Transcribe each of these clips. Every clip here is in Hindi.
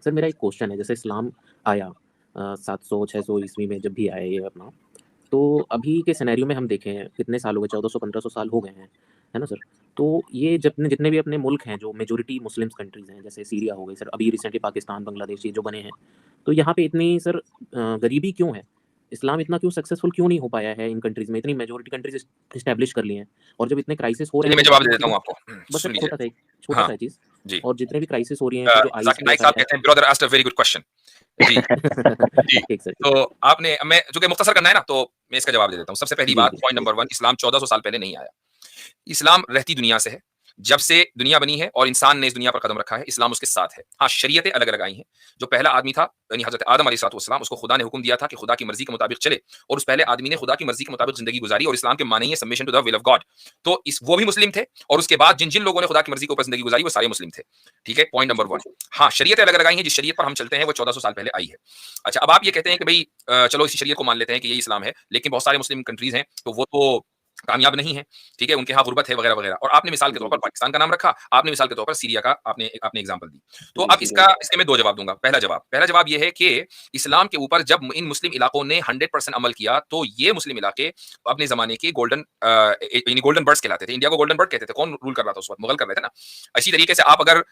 सर मेरा एक क्वेश्चन है, जैसे इस्लाम आया 700-600 ईस्वी में जब भी आया ये अपना, तो अभी के सिनेरियो में हम देखें कितने साल हो गए, 1400-1500 साल हो गए हैं, है ना सर? तो ये जितने जितने भी अपने मुल्क हैं जो मेजॉरिटी मुस्लिम्स कंट्रीज़ हैं, जैसे सीरिया हो गई सर, अभी रिसेंटली पाकिस्तान, बांग्लादेश ये जो बने हैं, तो यहाँ पे इतनी सर गरीबी क्यों है? इस्लाम इतना क्यों सक्सेसफुल क्यों नहीं हो पाया है इन कंट्रीज़ में? इतनी मेजॉरिटी कंट्रीज़ एस्टैब्लिश कर ली हैं और जब इतने क्राइसिस हो रहे चलिए हैं मैं तो जवाब बाकी दे देता मुस्लिम हूँ आपको। बस सुन एक लीजिए। छोटा-सा एक हाँ, छोटा-सा चीज़ जी। और जितने भी क्राइसिस हो रही हैं, फिर जो ज़ाकिर नाइक आईएस साहब है कहते हैं brother asked a very good question. जी, जी। ठीक सर, ठीक। तो आपने मैं चूँकि मुख्तसर करना है ना, तो मैं इसका जवाब दे देता हूँ। सबसे पहली जी, बात जी। पॉइंट नंबर 1 इस्लाम 1400 साल पहले नहीं आया। इस्लाम रहती दुनिया से है। जब से दुनिया बनी है और इंसान ने इस दुनिया पर कदम रखा है, इस्लाम उसके साथ है। हाँ, शरीयतें अलग-अलग आई हैं। जो पहला आदमी था, यानी हज़रत आदम अलैहिस्सलाम, उसको खुदा ने हुक्म दिया था कि खुदा की मर्ज़ी के मुताबिक चले और उस पहले आदमी ने खुदा की मर्ज़ी के मुताबिक ज़िंदगी गुज़ारी और इस्लाम के माने ही है submission to the will of God. तो वो भी मुस्लिम थे और उसके बाद जिन-जिन लोगों ने खुदा की मर्ज़ी के ऊपर ज़िंदगी गुज़ारी, वो सारे मुस्लिम थे। ठीक है? Point number 1। हाँ, शरीयतें अलग-अलग आई हैं, जिस शरीयत पर हम चलते हैं, वो 1400 साल पहले आई है। अच्छा, अब आप ये कहते हैं कि भई चलो इसी शरीयत को मान लेते हैं कि ये इस्लाम है, लेकिन बहुत सारे मुस्लिम कंट्रीज़ हैं, तो वो तो कामयाब नहीं है, ठीक है? उनके यहाँ गुर्बत है वगैरह-वगैरह और आपने मिसाल के तौर जी, पर जी। पाकिस्तान का नाम रखा, आपने मिसाल के तौर पर सीरिया का आपने आपने एग्ज़ाम्पल दी। तो जी, अब सीरिया का। इसके मैं 2 जवाब दूँगा। पहला जवाब ये है कि इस्लाम के ऊपर जब इन मुस्लिम इलाकों ने 100% अमल किया, तो ये मुस्लिम इलाके अपने ज़माने के यानी गोल्डन बर्ड्स कहलाते थे। इंडिया को गोल्डन बर्ड कहते थे। कौन रूल कर रहा था उस वक़्त? मुगल कर रहे थे ना। इसी तरीके से आप अगर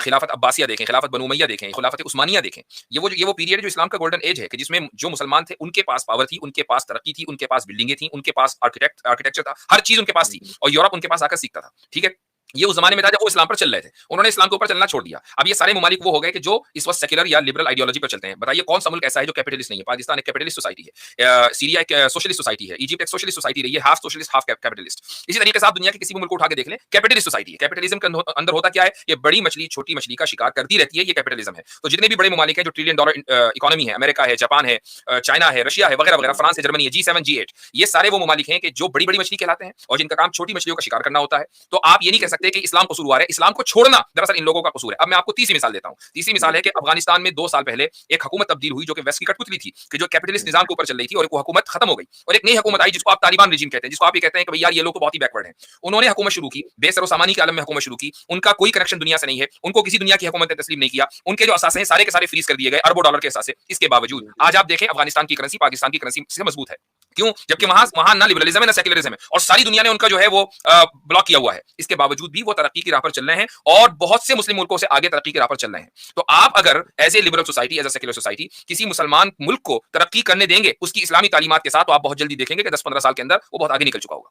खिलाफत अब्बासिया देखें, खिलाफत बनु उमैया देखें, खिलाफत उस्मानिया देखें, ये वो पीरियड है जो इस्लाम का गोल्डन एज है कि जिसमें जो मुसलमान थे, उनके पास पावर थी, उनके पास तरक्की थी, उनके पास बिल्डिंगें थी, उनके पास आर्किटेक्चर था, हर चीज़ उनके पास हुँ, थी हुँ। और यूरोप उनके पास आकर सीखता था। ठीक है? ये उस ज़माने में था जब वो इस्लाम पर चल रहे थे। उन्होंने इस्लाम के ऊपर चलना छोड़ दिया। अब ये सारे ममालिक वो हो गए कि जो इस वक़्त सेक्युलर या लिबरल आइडियोलॉजी पर चलते हैं। बताइए कौन-सा मुल्क ऐसा है जो कैपिटलिस्ट नहीं है? पाकिस्तान एक कैपिटलिस्ट सोसाइटी है। सीरिया एक सोशलिस्ट सोसाइटी है। इजिप्ट एक सोशलिस्ट सोसाइटी रही है, हाफ सोशलिस्ट, हाफ कैपिटलिस्ट। इसी तरीके से आप दुनिया के किसी भी मुल्क को उठा के देख लें, कैपिटलिस्ट सोसाइटी है। कैपिटलिज्म के अंदर होता क्या है? ये बड़ी मछली छोटी मछली का शिकार करती रहती है, ये कैपिटलिज्म है। तो जितने भी बड़े ममालिक हैं जो ट्रिलियन डॉलर इकोनॉमी है, अमेरिका है, जापान है, चाइना है, रशिया है, वगैरह-वगैरह, जी। फ्रांस है, जर्मनी है, जी7, जी8, ये सारे वो ममालिक हैं कि जो बड़ी-बड़ी मछली कहलाते हैं और जिनका काम छोटी मछलियों का शिकार करना होता है। तो आप ये नहीं कह सकते कि इस्लाम कसूरवार है। इस्लाम को छोड़ना दरअसल इन लोगों का कसूर है। अब मैं आपको तीसरी मिसाल देता हूँ। तीसरी मिसाल जी। है कि अफगानिस्तान में 2 साल पहले एक हुकूमत तब्दील हुई जो कि वेस्ट की कठपुतली थी, कि जो कैपिटलिस्ट हुँ, निज़ाम हुँ। के ऊपर चल रही थी और एक वो हुकूमत खत्म हो गई और एक नई हुकूमत आई जिसको आप तालिबान रेजिम कहते हैं, जिसको आप ये कहते हैं कि भई यार ये लोग तो बहुत ही बैकवर्ड हैं। उन्होंने हुकूमत शुरू की, बेसरो-सामानी के आलम में हुकूमत शुरू की, उनका कोई कनेक्शन दुनिया से नहीं है, उनको किसी दुनिया की हुकूमत ने तस्लीम नहीं किया, उनके जो असासे हैं सारे के सारे फ्रीज़ कर दिए गए अरबों डॉलर के असासे। इसके बावजूद जी, जी। आज आप देखें अफगानिस्तान की करेंसी पाकिस्तान की करेंसी से मजबूत है। क्यों? जबकि वहाँ ना लिबरलिज्म है ना सेक्युलरिज्म है और सारी दुनिया ने उनका जो है वो ब्लॉक किया हुआ है। इसके बावजूद भी वो तरक्की की राह पर चल रहे हैं और बहुत से मुस्लिम मुल्कों से आगे तरक्की की राह पर चल रहे हैं। तो आप अगर as a liberal society, as a secular society किसी मुसलमान मुल्क को तरक्की करने देंगे उसकी इस्लामी तालीमात के साथ, तो आप बहुत जल्दी देखेंगे कि 10-15 साल के अंदर वो बहुत आगे निकल चुका होगा।